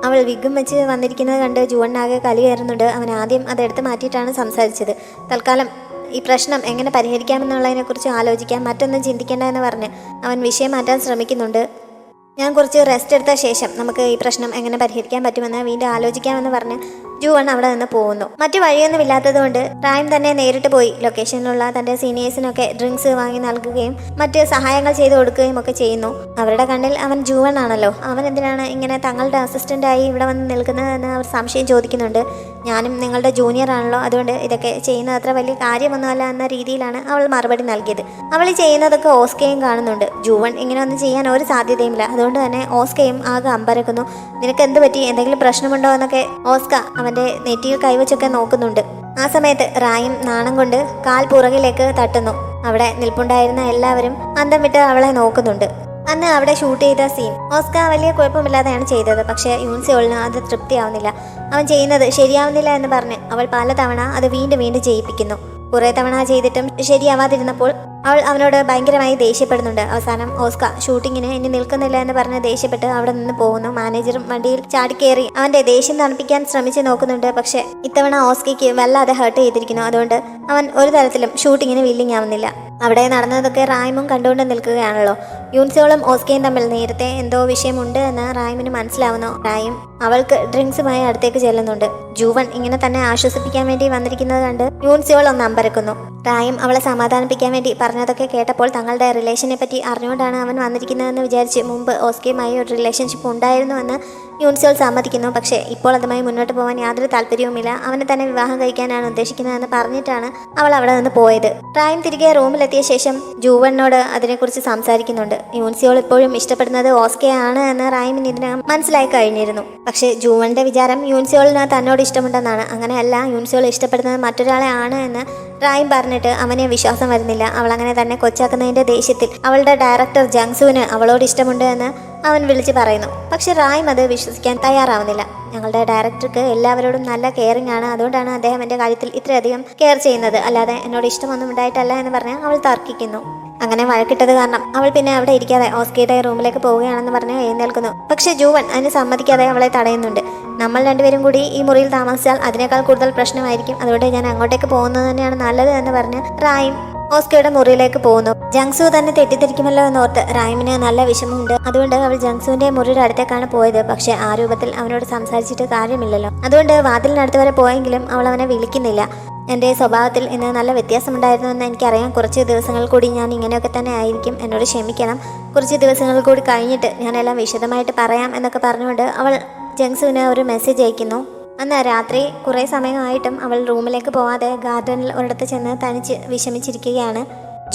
അവൾ വിഗും വെച്ച് വന്നിരിക്കുന്നത് കണ്ട് ജുവണ്ണാകെ കലി കയറുന്നുണ്ട്. അവൻ ആദ്യം അതെടുത്ത് മാറ്റിയിട്ടാണ് സംസാരിച്ചത്. തൽക്കാലം ഈ പ്രശ്നം എങ്ങനെ പരിഹരിക്കാമെന്നുള്ളതിനെക്കുറിച്ച് ആലോചിക്കാം, മറ്റൊന്നും ചിന്തിക്കേണ്ട എന്ന് പറഞ്ഞ് അവൻ വിഷയം മാറ്റാൻ ശ്രമിക്കുന്നുണ്ട്. ഞാൻ കുറച്ച് റെസ്റ്റ് എടുത്ത ശേഷം നമുക്ക് ഈ പ്രശ്നം എങ്ങനെ പരിഹരിക്കാൻ പറ്റുമെന്ന് വീണ്ടും ആലോചിക്കാമെന്ന് പറഞ്ഞ് ജുവൺ അവിടെ നിന്ന് പോകുന്നു. മറ്റു വഴിയൊന്നും കൊണ്ട് റായം തന്നെ നേരിട്ട് പോയി ലൊക്കേഷനിലുള്ള തന്റെ സീനിയേഴ്സിനൊക്കെ ഡ്രിങ്ക്സ് വാങ്ങി നൽകുകയും മറ്റ് സഹായങ്ങൾ ചെയ്തു കൊടുക്കുകയും ഒക്കെ ചെയ്യുന്നു. അവരുടെ കണ്ണിൽ അവൻ ജുവൺ ആണല്ലോ, അവൻ എന്തിനാണ് ഇങ്ങനെ തങ്ങളുടെ അസിസ്റ്റന്റായി ഇവിടെ വന്ന് നിൽക്കുന്നതെന്ന് അവർ സംശയം ചോദിക്കുന്നുണ്ട്. ഞാനും നിങ്ങളുടെ ജൂനിയർ ആണല്ലോ, അതുകൊണ്ട് ഇതൊക്കെ ചെയ്യുന്നത് അത്ര വലിയ കാര്യമൊന്നുമല്ല എന്ന രീതിയിലാണ് അവൾ മറുപടി നൽകിയത്. അവൾ ചെയ്യുന്നതൊക്കെ ഓസ്കയും കാണുന്നുണ്ട്. ജുവൺ ഇങ്ങനെ ഒന്നും ചെയ്യാൻ ഒരു സാധ്യതയുമില്ല. അതുകൊണ്ട് തന്നെ ഓസ്കയും ആകെ അമ്പരക്കുന്നു. നിനക്ക് എന്ത് പറ്റി, എന്തെങ്കിലും പ്രശ്നമുണ്ടോ എന്നൊക്കെ ഓസ്ക അവന്റെ നെറ്റിയിൽ കൈവച്ചൊക്കെ നോക്കുന്നുണ്ട്. ആ സമയത്ത് റായും നാണം കൊണ്ട് കാൽ പുറകിലേക്ക് തട്ടുന്നു. അവിടെ നിൽപ്പുണ്ടായിരുന്ന എല്ലാവരും അന്തം വിട്ട് അവളെ നോക്കുന്നുണ്ട്. അന്ന് അവിടെ ഷൂട്ട് ചെയ്ത സീൻ ഓസ്ക വലിയ കുഴപ്പമില്ലാതെയാണ് ചെയ്തത്. പക്ഷേ യൂൻസിയോളിന് അത് തൃപ്തിയാവുന്നില്ല. അവൻ ചെയ്യുന്നത് ശരിയാവുന്നില്ല എന്ന് പറഞ്ഞ് അവൾ പലതവണ അത് വീണ്ടും വീണ്ടും ചെയ്യിപ്പിക്കുന്നു. കുറെ തവണ ചെയ്തിട്ടും ശരിയാവാതിരുന്നപ്പോൾ അവൾ അവനോട് ഭയങ്കരമായി ദേഷ്യപ്പെടുന്നുണ്ട്. അവസാനം ഓസ്ക ഷൂട്ടിങ്ങിന് ഇനി നിൽക്കുന്നില്ല എന്ന് പറഞ്ഞ് ദേഷ്യപ്പെട്ട് അവിടെ നിന്ന് പോകുന്നു. മാനേജറും വണ്ടിയിൽ ചാടിക്കേറി അവന്റെ ദേഷ്യം തണുപ്പിക്കാൻ ശ്രമിച്ച് നോക്കുന്നുണ്ട്. പക്ഷെ ഇത്തവണ ഓസ്കയ്ക്ക് വല്ലാതെ ഹേർട്ട് ചെയ്തിരിക്കുന്നു. അതുകൊണ്ട് അവൻ ഒരു തരത്തിലും ഷൂട്ടിങ്ങിന് വില്ലിങ് ആവുന്നില്ല. അവിടെ നടന്നതൊക്കെ റായ്മും കണ്ടുകൊണ്ട് നിൽക്കുകയാണല്ലോ. യൂൻസിയോളും ഓസ്കയും തമ്മിൽ നേരത്തെ എന്തോ വിഷയമുണ്ട് എന്ന് റായ്മിന് മനസ്സിലാവുന്നു. റായും അവൾക്ക് ഡ്രിങ്ക്സുമായി അടുത്തേക്ക് ചെല്ലുന്നുണ്ട്. ജൂവൺ ഇങ്ങനെ തന്നെ ആശ്വസിപ്പിക്കാൻ വേണ്ടി വന്നിരിക്കുന്നത് കണ്ട് യൂൻസിയോൾ ഒന്ന് അമ്പരക്കുന്നു. റായും അവളെ സമാധാനിപ്പിക്കാൻ വേണ്ടി പറഞ്ഞതൊക്കെ കേട്ടപ്പോൾ തങ്ങളുടെ റിലേഷനെ പറ്റി അറിഞ്ഞുകൊണ്ടാണ് അവൻ വന്നിരിക്കുന്നതെന്ന് വിചാരിച്ച് മുമ്പ് ഓസ്കയുമായി ഒരു റിലേഷൻഷിപ്പ് ഉണ്ടായിരുന്നുവെന്ന് യൂൻസിയോൾ സമ്മതിക്കുന്നു. പക്ഷേ ഇപ്പോൾ അതുമായി മുന്നോട്ട് പോകാൻ യാതൊരു താല്പര്യവുമില്ല. അവനെ തന്നെ വിവാഹം കഴിക്കാനാണ് ഉദ്ദേശിക്കുന്നതെന്ന് പറഞ്ഞിട്ടാണ് അവൾ അവിടെ നിന്ന് പോയത്. റായും തിരികെ റൂമിലെത്തിയ ശേഷം ജൂവണിനോട് അതിനെക്കുറിച്ച് സംസാരിക്കുന്നുണ്ട്. യൂൻസിയോൾ ഇപ്പോഴും ഇഷ്ടപ്പെടുന്നത് ഓസ്കയാണ് എന്ന് റായിമിന് ഇതിനകം മനസ്സിലായി കഴിഞ്ഞിരുന്നു. പക്ഷേ ജൂവണിന്റെ വിചാരം യൂൻസിയോളിന് തന്നോട് ഇഷ്ടമുണ്ടെന്നാണ്. അങ്ങനെയല്ല, യൂൻസിയോൾ ഇഷ്ടപ്പെടുന്നത് മറ്റൊരാളെ ആണ് എന്ന് റായും പറഞ്ഞിട്ട് അവനെ വിശ്വാസം വരുന്നില്ല. അവൾ അങ്ങനെ തന്നെ കൊച്ചാക്കുന്നതിന്റെ ദേഷ്യത്തിൽ അവളുടെ ഡയറക്ടർ ജങ്സുവിന് അവളോട് ഇഷ്ടമുണ്ട് എന്ന് അവൻ വിളിച്ചു പറയുന്നു. പക്ഷെ റായും അത് വിശ്വസിക്കാൻ തയ്യാറാവുന്നില്ല. ഞങ്ങളുടെ ഡയറക്ടർക്ക് എല്ലാവരോടും നല്ല കെയറിംഗ് ആണ്, അതുകൊണ്ടാണ് അദ്ദേഹം എൻ്റെ കാര്യത്തിൽ ഇത്രയധികം കെയർ ചെയ്യുന്നത്, അല്ലാതെ എന്നോട് ഇഷ്ടമൊന്നും ഉണ്ടായിട്ടല്ല എന്ന് പറഞ്ഞ് അവൾ തർക്കിക്കുന്നു. അങ്ങനെ വഴക്കിട്ടത് കാരണം അവൾ പിന്നെ അവിടെ ഇരിക്കാതെ ഓസ്കയുടെ റൂമിലേക്ക് പോവുകയാണെന്ന് പറഞ്ഞ് എഴുന്നേൽക്കുന്നു. പക്ഷെ ജൂവൺ അതിന് സമ്മതിക്കാതെ അവളെ തടയുന്നുണ്ട്. നമ്മൾ രണ്ടുപേരും കൂടി ഈ മുറിയിൽ താമസിച്ചാൽ അതിനേക്കാൾ കൂടുതൽ പ്രശ്നമായിരിക്കും, അതുകൊണ്ട് ഞാൻ അങ്ങോട്ടേക്ക് പോകുന്നത് തന്നെയാണ് നല്ലത് എന്ന് പറഞ്ഞ് റായും ഓസ്കയുടെ മുറിയിലേക്ക് പോകുന്നു. ജങ്സു തന്നെ തെറ്റിദ്ധരിക്കുമല്ലോ എന്നോർത്ത് റായിമിന് നല്ല വിഷമമുണ്ട്. അതുകൊണ്ട് അവൾ ജങ്സുവിന്റെ മുറിയുടെ അടുത്തേക്കാണ് പോയത്. പക്ഷെ ആ രൂപത്തിൽ അവനോട് സംസാരിച്ചിട്ട് കാര്യമില്ലല്ലോ. അതുകൊണ്ട് വാതിലിനടുത്ത് വരെ പോയെങ്കിലും അവൾ അവനെ വിളിക്കുന്നില്ല. എൻ്റെ സ്വഭാവത്തിൽ ഇന്ന് നല്ല വ്യത്യാസമുണ്ടായിരുന്നു എന്ന് എനിക്കറിയാം. കുറച്ച് ദിവസങ്ങൾ കൂടി ഞാൻ ഇങ്ങനെയൊക്കെ തന്നെ ആയിരിക്കും, എന്നോട് ക്ഷമിക്കണം. കുറച്ച് ദിവസങ്ങൾ കൂടി കഴിഞ്ഞിട്ട് ഞാനെല്ലാം വിശദമായിട്ട് പറയാം എന്നൊക്കെ പറഞ്ഞുകൊണ്ട് അവൾ ജങ്സുവിന് ഒരു മെസ്സേജ് അയക്കുന്നു. അന്ന് രാത്രി കുറേ സമയമായിട്ടും അവൾ റൂമിലേക്ക് പോവാതെ ഗാർഡനിൽ ഒരിടത്ത് ചെന്ന് തനിച്ച് വിഷമിച്ചിരിക്കുകയാണ്.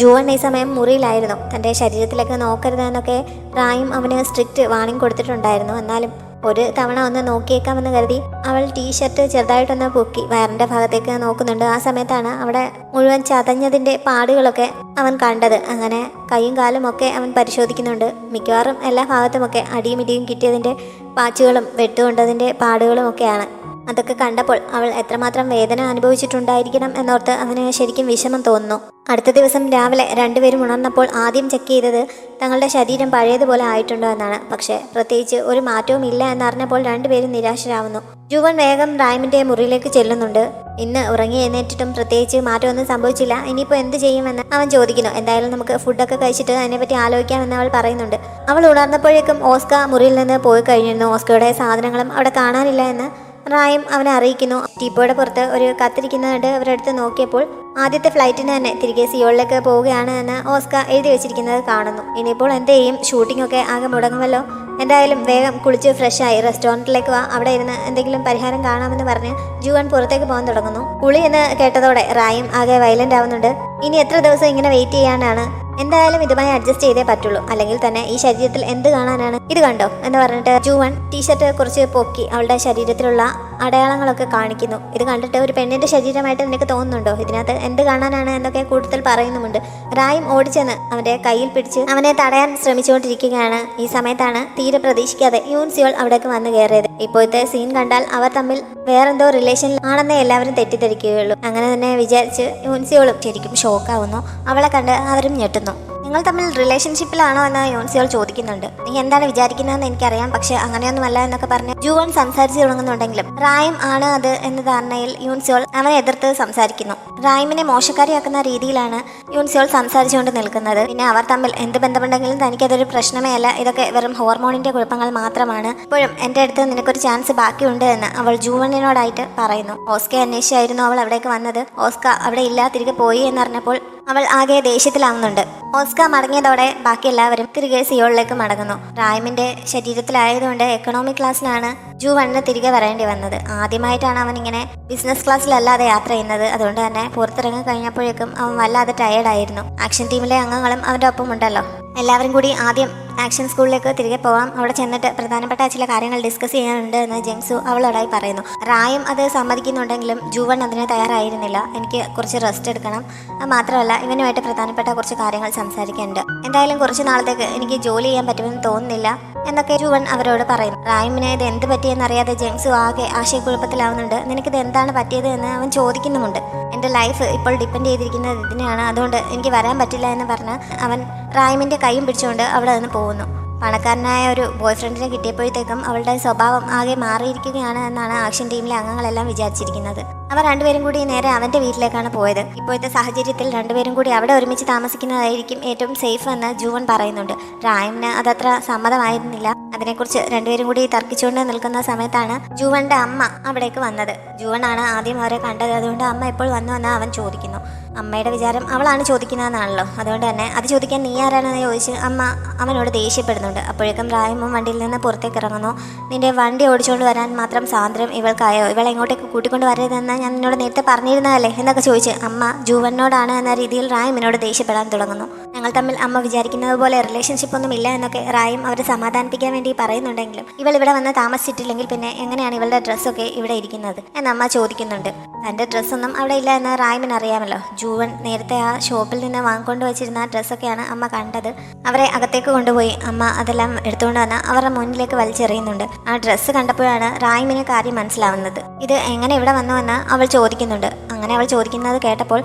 ജൂവൺ ഈ സമയം മുറിയിലായിരുന്നു. തൻ്റെ ശരീരത്തിലേക്ക് നോക്കരുതെന്നൊക്കെ റായും അവന് സ്ട്രിക്റ്റ് വാണിംഗ് കൊടുത്തിട്ടുണ്ടായിരുന്നു. എന്നാലും ഒരു തവണ ഒന്ന് നോക്കിയേക്കാമെന്ന് കരുതി അവൾ ടീഷർട്ട് ചെറുതായിട്ടൊന്ന് പൊക്കി വയറിൻ്റെ ഭാഗത്തേക്ക് നോക്കുന്നുണ്ട്. ആ സമയത്താണ് അവിടെ മുഴുവൻ ചതഞ്ഞതിൻ്റെ പാടുകളൊക്കെ അവൻ കണ്ടത്. അങ്ങനെ കൈയും കാലും ഒക്കെ അവൻ പരിശോധിക്കുന്നുണ്ട്. മിക്കവാറും എല്ലാ ഭാഗത്തുമൊക്കെ അടിയും ഇടിയും കിട്ടിയതിൻ്റെ പാച്ചുകളും വെട്ടുകൊണ്ടതിൻ്റെ പാടുകളും ഒക്കെയാണ്. അതൊക്കെ കണ്ടപ്പോൾ അവൾ എത്രമാത്രം വേദന അനുഭവിച്ചിട്ടുണ്ടായിരിക്കണം എന്നോർത്ത് അവന് ശരിക്കും വിഷമം തോന്നുന്നു. അടുത്ത ദിവസം രാവിലെ രണ്ടുപേരും ഉണർന്നപ്പോൾ ആദ്യം ചെക്ക് ചെയ്തത് തങ്ങളുടെ ശരീരം പഴയതുപോലെ ആയിട്ടുണ്ടോ എന്നാണ്. പക്ഷേ പ്രത്യേകിച്ച് ഒരു മാറ്റവും ഇല്ല എന്നറിഞ്ഞപ്പോൾ രണ്ടുപേരും നിരാശരാകുന്നു. ജുവൺ വേഗം റായിമിന്റെ മുറിയിലേക്ക് ചെല്ലുന്നുണ്ട്. ഇന്ന് ഉറങ്ങി എഴുന്നേറ്റിട്ടും പ്രത്യേകിച്ച് മാറ്റമൊന്നും സംഭവിച്ചില്ല. ഇനിയിപ്പോൾ എന്ത് ചെയ്യുമെന്ന് അവൻ ചോദിക്കുന്നു. എന്തായാലും നമുക്ക് ഫുഡൊക്കെ കഴിച്ചിട്ട് അതിനെപ്പറ്റി ആലോചിക്കാമെന്ന് അവൾ പറയുന്നുണ്ട്. അവൾ ഉണർന്നപ്പോഴേക്കും ഓസ്ക മുറിയിൽ നിന്ന് പോയി കഴിഞ്ഞിരുന്നു. ഓസ്കയുടെ സാധനങ്ങളും അവിടെ കാണാനില്ല എന്ന് റായും അവനെ അറിയിക്കുന്നു. ടീപ്പോയുടെ പുറത്ത് ഒരു കത്തിരിക്കുന്നതുകൊണ്ട് അവരെടുത്ത് നോക്കിയപ്പോൾ ആദ്യത്തെ ഫ്ലൈറ്റിന് തന്നെ തിരികെ സിയോളിലേക്ക് പോവുകയാണ് എന്ന് ഓസ്ക എഴുതി വെച്ചിരിക്കുന്നത് കാണുന്നു. ഇനിയിപ്പോൾ എന്ത് ചെയ്യും? ഷൂട്ടിംഗ് ഒക്കെ ആകെ മുടങ്ങുമല്ലോ. എന്തായാലും വേഗം കുളിച്ച് ഫ്രഷായി റെസ്റ്റോറൻറ്റിലേക്ക് വാ, അവിടെ ഇരുന്ന് എന്തെങ്കിലും പരിഹാരം കാണാമെന്ന് പറഞ്ഞ് ജുവൺ പുറത്തേക്ക് പോകാൻ തുടങ്ങുന്നു. കുളി എന്ന് കേട്ടതോടെ റായും ആകെ വയലന്റ് ആവുന്നുണ്ട്. ഇനി എത്ര ദിവസം ഇങ്ങനെ വെയിറ്റ് ചെയ്യാനാണ്? എന്തായാലും ഇതുമായി അഡ്ജസ്റ്റ് ചെയ്തേ പറ്റുള്ളൂ, അല്ലെങ്കിൽ തന്നെ ഈ ശരീരത്തിൽ എന്ത് കാണാനാണ്? ഇത് കണ്ടോ എന്ന് പറഞ്ഞിട്ട് ജുവൺ ടീഷർട്ട് കുറച്ച് പൊക്കി അവളുടെ ശരീരത്തിലുള്ള അടയാളങ്ങളൊക്കെ കാണിക്കുന്നു. ഇത് കണ്ടിട്ട് ഒരു പെണ്ണിന്റെ ശരീരമായിട്ട് നിനക്ക് തോന്നുന്നുണ്ടോ? ഇതിനകത്ത് എന്ത് കാണാനാണ് എന്നൊക്കെ കൂടുതൽ പറയുന്നുമുണ്ട്. റായും ഓടിച്ചെന്ന് അവന്റെ കയ്യിൽ പിടിച്ച് അവനെ തടയാൻ ശ്രമിച്ചുകൊണ്ടിരിക്കുകയാണ്. ഈ സമയത്താണ് തീരെ പ്രതീക്ഷിക്കാതെ യൂൻസിയോൾ അവിടേക്ക് വന്നു കയറിയത്. ഇപ്പോഴത്തെ സീൻ കണ്ടാൽ അവർ തമ്മിൽ വേറെന്തോ റിലേഷനിൽ ആണെന്നേ എല്ലാവരും തെറ്റിദ്ധരിക്കുകയുള്ളൂ. അങ്ങനെ തന്നെ വിചാരിച്ച് യൂൻസിയോളും ശരിക്കും ഷോക്കാവുന്നു. അവളെ കണ്ട് അവരും ഞെട്ടുന്നു. നിങ്ങൾ തമ്മിൽ റിലേഷൻഷിപ്പിലാണോ എന്ന് യോൺസിയോൾ ചോദിക്കുന്നുണ്ട്. നീ എന്താണ് വിചാരിക്കുന്നതെന്ന് എനിക്കറിയാം, പക്ഷെ അങ്ങനെയൊന്നുമല്ല എന്നൊക്കെ പറഞ്ഞ് ജുവൺ സംസാരിച്ചു തുടങ്ങുന്നുണ്ടെങ്കിലും റായിം ആണ് അത് എന്ന ധാരണയിൽ യൂൻസിയോൾ അവനെ എതിർത്ത് സംസാരിക്കുന്നു. റായിമിനെ മോശക്കാരിയാക്കുന്ന രീതിയിലാണ് യൂൻസിയോൾ സംസാരിച്ചുകൊണ്ട് നിൽക്കുന്നത്. പിന്നെ അവർ തമ്മിൽ എന്ത് ബന്ധമുണ്ടെങ്കിലും തനിക്കതൊരു പ്രശ്നമേ അല്ല, ഇതൊക്കെ വെറും ഹോർമോണിന്റെ കുഴപ്പങ്ങൾ മാത്രമാണ്. ഇപ്പോഴും എൻ്റെ അടുത്ത് നിനക്കൊരു ചാൻസ് ബാക്കിയുണ്ട് എന്ന് അവൾ ജുവണിനോടായിട്ട് പറയുന്നു. ഓസ്കയെ അന്വേഷിച്ചായിരുന്നു അവൾ അവിടേക്ക് വന്നത്. ഓസ്ക അവിടെ ഇല്ല, തിരികെ പോയി എന്നറിഞ്ഞപ്പോൾ അവൾ ആകെ ദേഷ്യത്തിലാവുന്നുണ്ട്. ഓസ്ക മടങ്ങിയതോടെ ബാക്കി എല്ലാവരും തിരികെ സിയോളിലേക്ക് മടങ്ങുന്നു. റായിമിന്റെ ശരീരത്തിലായതുകൊണ്ട് എക്കണോമി ക്ലാസ്സിലാണ് ജുവണിന് തിരികെ വരേണ്ടി വന്നത്. ആദ്യമായിട്ടാണ് അവൻ ഇങ്ങനെ ബിസിനസ് ക്ലാസ്സിലല്ലാതെ യാത്ര ചെയ്യുന്നത്. അതുകൊണ്ട് തന്നെ പുറത്തിറങ്ങി കഴിഞ്ഞപ്പോഴേക്കും അവൻ വല്ലാതെ ടയേർഡായിരുന്നു. ആക്ഷൻ ടീമിലെ അംഗങ്ങളും അവൻ്റെ ഒപ്പം ഉണ്ടല്ലോ. എല്ലാവരും കൂടി ആദ്യം ആക്ഷൻ സ്കൂളിലേക്ക് തിരികെ പോവാം, അവിടെ ചെന്നിട്ട് പ്രധാനപ്പെട്ട ചില കാര്യങ്ങൾ ഡിസ്കസ് ചെയ്യാനുണ്ട് എന്ന് ജെങ്സു അവളോടായി പറയുന്നു. റായും അത് സമ്മതിക്കുന്നുണ്ടെങ്കിലും ജുവൺ അതിന് തയ്യാറായിരുന്നില്ല. എനിക്ക് കുറച്ച് റെസ്റ്റ് എടുക്കണം, അത് മാത്രമല്ല ഇവനുമായിട്ട് പ്രധാനപ്പെട്ട കുറച്ച് കാര്യങ്ങൾ സംസാരിക്കാനുണ്ട്. എന്തായാലും കുറച്ച് നാളത്തേക്ക് എനിക്ക് ജോലി ചെയ്യാൻ പറ്റുമെന്ന് തോന്നുന്നില്ല എന്നൊക്കെ ജുവൺ അവരോട് പറയുന്നു. റായിമിന് ഇത് എന്ത് പറ്റിയെന്നറിയാതെ ജെങ്സു ആകെ ആശയക്കുഴപ്പത്തിലാവുന്നുണ്ട്. നിനക്കിത് എന്താണ് പറ്റിയത് എന്ന് അവൻ ചോദിക്കുന്നുമുണ്ട്. എൻ്റെ ലൈഫ് ഇപ്പോൾ ഡിപ്പെൻഡ് ചെയ്തിരിക്കുന്നത് ഇതിനെയാണ്, അതുകൊണ്ട് എനിക്ക് വരാൻ പറ്റില്ല എന്ന് പറഞ്ഞ് അവൻ റായിമിൻ്റെ കൈയും പിടിച്ചുകൊണ്ട് അവിടെ നിന്ന് പോകുന്നു. പണക്കാരനായ ഒരു ബോയ് ഫ്രണ്ടിനെ കിട്ടിയപ്പോഴത്തേക്കും അവളുടെ സ്വഭാവം ആകെ മാറിയിരിക്കുകയാണ് എന്നാണ് ആക്ഷൻ ടീമിലെ അംഗങ്ങളെല്ലാം വിചാരിച്ചിരിക്കുന്നത്. അവർ രണ്ടുപേരും കൂടി നേരെ അവൻ്റെ വീട്ടിലേക്കാണ് പോയത്. ഇപ്പോഴത്തെ സാഹചര്യത്തിൽ രണ്ടുപേരും കൂടി അവിടെ ഒരുമിച്ച് താമസിക്കുന്നതായിരിക്കും ഏറ്റവും സേഫ് എന്ന് ജുവൺ പറയുന്നുണ്ട്. റായിമിന് അതത്ര സമ്മതമായിരുന്നില്ല. അതിനെക്കുറിച്ച് രണ്ടുപേരും കൂടി തർക്കിച്ചുകൊണ്ട് നിൽക്കുന്ന സമയത്താണ് ജുവന്റെ അമ്മ അവിടേക്ക് വന്നത്. ജുവണാണ് ആദ്യം അവരെ കണ്ടത്. അതുകൊണ്ട് അമ്മ എപ്പോൾ വന്നു എന്ന് അവൻ ചോദിക്കുന്നു. അമ്മയുടെ വിചാരം അവളാണ് ചോദിക്കുന്നതെന്നാണല്ലോ. അതുകൊണ്ട് തന്നെ അത് ചോദിക്കാൻ നീ ആരാണെന്ന് ചോദിച്ച് അമ്മ അവനോട് ദേഷ്യപ്പെടുന്നുണ്ട്. അപ്പോഴേക്കും റായിമും വണ്ടിയിൽ നിന്ന് പുറത്തേക്ക് ഇറങ്ങുന്നു. നിന്റെ വണ്ടി ഓടിച്ചുകൊണ്ട് വരാൻ മാത്രം സ്വാതന്ത്ര്യം ഇവൾക്കായോ? ഇവളെ എങ്ങോട്ടേക്ക് കൂട്ടിക്കൊണ്ട് വരരുതെന്ന് ഞാൻ നിന്നോട് നേരത്തെ പറഞ്ഞിരുന്നതല്ലേ എന്നൊക്കെ ചോദിച്ച് അമ്മ ജുവനോടാണ് എന്ന രീതിയിൽ റായിമിനോട് ദേഷ്യപ്പെടാൻ തുടങ്ങുന്നു. ഞങ്ങൾ തമ്മിൽ അമ്മ വിചാരിക്കുന്നത് പോലെ റിലേഷൻഷിപ്പ് ഒന്നും ഇല്ല എന്നൊക്കെ റായും അവരെ സമാധാനിപ്പിക്കാൻ വേണ്ടി പറയുന്നുണ്ടെങ്കിലും ഇവൾ ഇവിടെ വന്ന് താമസിച്ചിട്ടില്ലെങ്കിൽ പിന്നെ എങ്ങനെയാണ് ഇവളുടെ ഡ്രസ്സൊക്കെ ഇവിടെ ഇരിക്കുന്നത് എന്ന് അമ്മ ചോദിക്കുന്നുണ്ട്. തൻ്റെ ഡ്രസ്സൊന്നും അവിടെ ഇല്ല എന്ന് റായിമിന് അറിയാമല്ലോ. ജുവൻ നേരത്തെ ആ ഷോപ്പിൽ നിന്ന് വാങ്ങിക്കൊണ്ട് വെച്ചിരുന്ന ഡ്രസ്സൊക്കെയാണ് അമ്മ കണ്ടത്. അവരെ അകത്തേക്ക് കൊണ്ടുപോയി അമ്മ അതെല്ലാം എടുത്തുകൊണ്ട് വന്ന് അവരുടെ മുന്നിലേക്ക് വലിച്ചെറിയുന്നുണ്ട്. ആ ഡ്രസ്സ് കണ്ടപ്പോഴാണ് റായിമിന് കാര്യം മനസ്സിലാവുന്നത്. ഇത് എങ്ങനെ ഇവിടെ വന്നുവെന്ന് അവൾ ചോദിക്കുന്നുണ്ട്. അങ്ങനെ അവൾ ചോദിക്കുന്നത് കേട്ടപ്പോൾ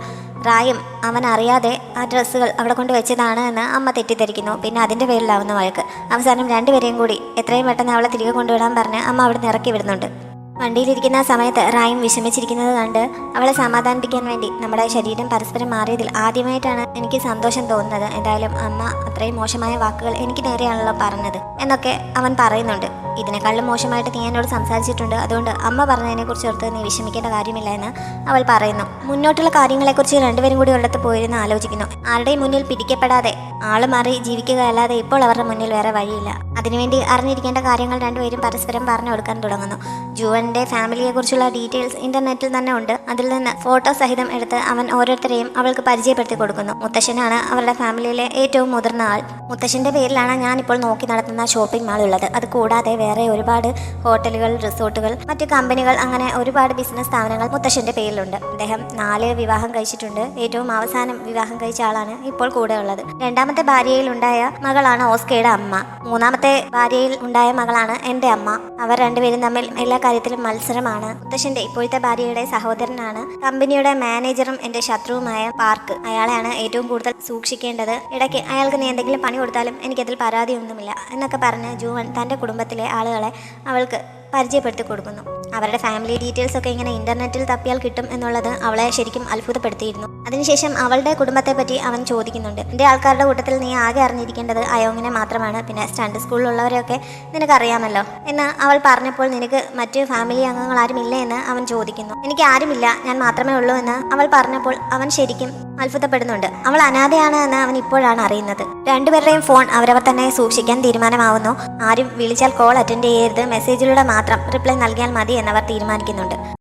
റായും അവൻ അറിയാതെ ആ ഡ്രസ്സുകൾ അവിടെ കൊണ്ട് വെച്ചതാണ് എന്ന് അമ്മ തെറ്റിദ്ധരിക്കുന്നു. പിന്നെ അതിൻ്റെ പേരിലാവുന്ന വഴക്ക്. അവസാനം രണ്ടുപേരെയും കൂടി എത്രയും പെട്ടെന്ന് അവളെ തിരികെ കൊണ്ടുവിടാൻ പറഞ്ഞ് അമ്മ അവിടെ നിന്ന് ഇറക്കി വിടുന്നുണ്ട്. വണ്ടിയിലിരിക്കുന്ന സമയത്ത് റായും വിഷമിച്ചിരിക്കുന്നത് കണ്ട് അവളെ സമാധാനിപ്പിക്കാൻ വേണ്ടി നമ്മുടെ ശരീരം പരസ്പരം മാറിയതിൽ ആദ്യമായിട്ടാണ് എനിക്ക് സന്തോഷം തോന്നുന്നത്. എന്തായാലും അമ്മ അത്രയും മോശമായ വാക്കുകൾ എനിക്ക് നേരെയാണല്ലോ പറഞ്ഞത് എന്നൊക്കെ അവൻ പറയുന്നുണ്ട്. ഇതിനേക്കാളും മോശമായിട്ട് നീ എന്നോട് സംസാരിച്ചിട്ടുണ്ട്, അതുകൊണ്ട് അമ്മ പറഞ്ഞതിനെക്കുറിച്ച് ഓർത്ത് നീ വിഷമിക്കേണ്ട കാര്യമില്ല എന്ന് അവൾ പറയുന്നു. മുന്നോട്ടുള്ള കാര്യങ്ങളെക്കുറിച്ച് രണ്ടുപേരും കൂടി ഒരിടത്ത് പോയിരുന്ന് ആലോചിക്കുന്നു. ആരുടെയും മുന്നിൽ പിടിക്കപ്പെടാതെ ആള് മാറി ജീവിക്കുക അല്ലാതെ ഇപ്പോൾ അവരുടെ മുന്നിൽ വേറെ വഴിയില്ല. അതിനുവേണ്ടി അറിഞ്ഞിരിക്കേണ്ട കാര്യങ്ങൾ രണ്ടുപേരും പരസ്പരം പറഞ്ഞു കൊടുക്കാൻ തുടങ്ങുന്നു. ജുവന്റെ ഫാമിലിയെക്കുറിച്ചുള്ള ഡീറ്റെയിൽസ് ഇന്റർനെറ്റിൽ തന്നെ ഉണ്ട്. അതിൽ നിന്ന് ഫോട്ടോ സഹിതം എടുത്ത് അവൻ ഓരോരുത്തരെയും അവൾക്ക് പരിചയപ്പെടുത്തി കൊടുക്കുന്നു. മുത്തശ്ശനാണ് അവരുടെ ഫാമിലിയിലെ ഏറ്റവും മുതിർന്ന ആൾ. മുത്തശ്ശന്റെ പേരിലാണ് ഞാനിപ്പോൾ നോക്കി നടത്തുന്ന ഷോപ്പിംഗ് മാൾ ഉള്ളത്. അത് കൂടാതെ വേറെ ഒരുപാട് ഹോട്ടലുകൾ, റിസോർട്ടുകൾ, മറ്റു കമ്പനികൾ, അങ്ങനെ ഒരുപാട് ബിസിനസ് സ്ഥാപനങ്ങൾ മുത്തശ്ശന്റെ പേരിലുണ്ട്. അദ്ദേഹം 4 വിവാഹം കഴിച്ചിട്ടുണ്ട്. ഏറ്റവും അവസാനം വിവാഹം കഴിച്ച ആളാണ് ഇപ്പോൾ കൂടെ ഉള്ളത്. രണ്ടാമത്തെ ഭാര്യയിൽ ഉണ്ടായ മകളാണ് ഓസ്കയുടെ അമ്മ. മൂന്നാമത്തെ ഭാര്യയിൽ ഉണ്ടായ മകളാണ് എൻ്റെ അമ്മ. അവർ രണ്ടുപേരും തമ്മിൽ എല്ലാ കാര്യത്തിലും മത്സരമാണ്. മുത്തശ്ശന്റെ ഇപ്പോഴത്തെ ഭാര്യയുടെ സഹോദരനാണ് കമ്പനിയുടെ മാനേജറും എൻ്റെ ശത്രുവുമായ പാർക്ക്. അയാളെയാണ് ഏറ്റവും കൂടുതൽ സൂക്ഷിക്കേണ്ടത്. ഇടയ്ക്ക് അയാൾക്ക് നീ എന്തെങ്കിലും പണി കൊടുത്താലും എനിക്കതിൽ പരാതിയൊന്നുമില്ല എന്നൊക്കെ പറഞ്ഞ് ജുവൻ തൻ്റെ കുടുംബത്തിലെ ആളുകളെ അവൾക്ക് പരിചയപ്പെടുത്തി കൊടുക്കുന്നു. അവരുടെ ഫാമിലി ഡീറ്റെയിൽസ് ഒക്കെ ഇങ്ങനെ ഇന്റർനെറ്റിൽ തപ്പിയാൽ കിട്ടും എന്നുള്ളത് അവളെ ശരിക്കും അത്ഭുതപ്പെടുത്തിയിരുന്നു. അതിനുശേഷം അവളുടെ കുടുംബത്തെ പറ്റി അവൻ ചോദിക്കുന്നുണ്ട്. എൻ്റെ ആൾക്കാരുടെ കൂട്ടത്തിൽ നീ ആകെ അറിഞ്ഞിരിക്കേണ്ടത് അയോങ്ങിനെ മാത്രമാണ്. പിന്നെ സ്റ്റണ്ട് സ്കൂളിലുള്ളവരെയൊക്കെ നിനക്കറിയാമല്ലോ എന്ന് അവൾ പറഞ്ഞപ്പോൾ നിനക്ക് മറ്റ് ഫാമിലി അംഗങ്ങൾ ആരും ഇല്ലേ എന്ന് അവൻ ചോദിക്കുന്നു. എനിക്ക് ആരുമില്ല, ഞാൻ മാത്രമേ ഉള്ളൂ എന്ന് അവൾ പറഞ്ഞപ്പോൾ അവൻ ശരിക്കും അത്ഭുതപ്പെടുന്നുണ്ട്. അവൾ അനാഥയാണ് എന്ന് അവൻ ഇപ്പോഴാണ് അറിയുന്നത്. രണ്ടുപേരുടെയും ഫോൺ അവരവർ തന്നെ സൂക്ഷിക്കാൻ തീരുമാനമാവുന്നു. ആരും വിളിച്ചാൽ കോൾ അറ്റൻഡ് ചെയ്യരുത്, മെസ്സേജിലൂടെ മാത്രം റിപ്ലൈ നൽകിയാൽ മതി എന്നവർ തീരുമാനിക്കുന്നുണ്ട്.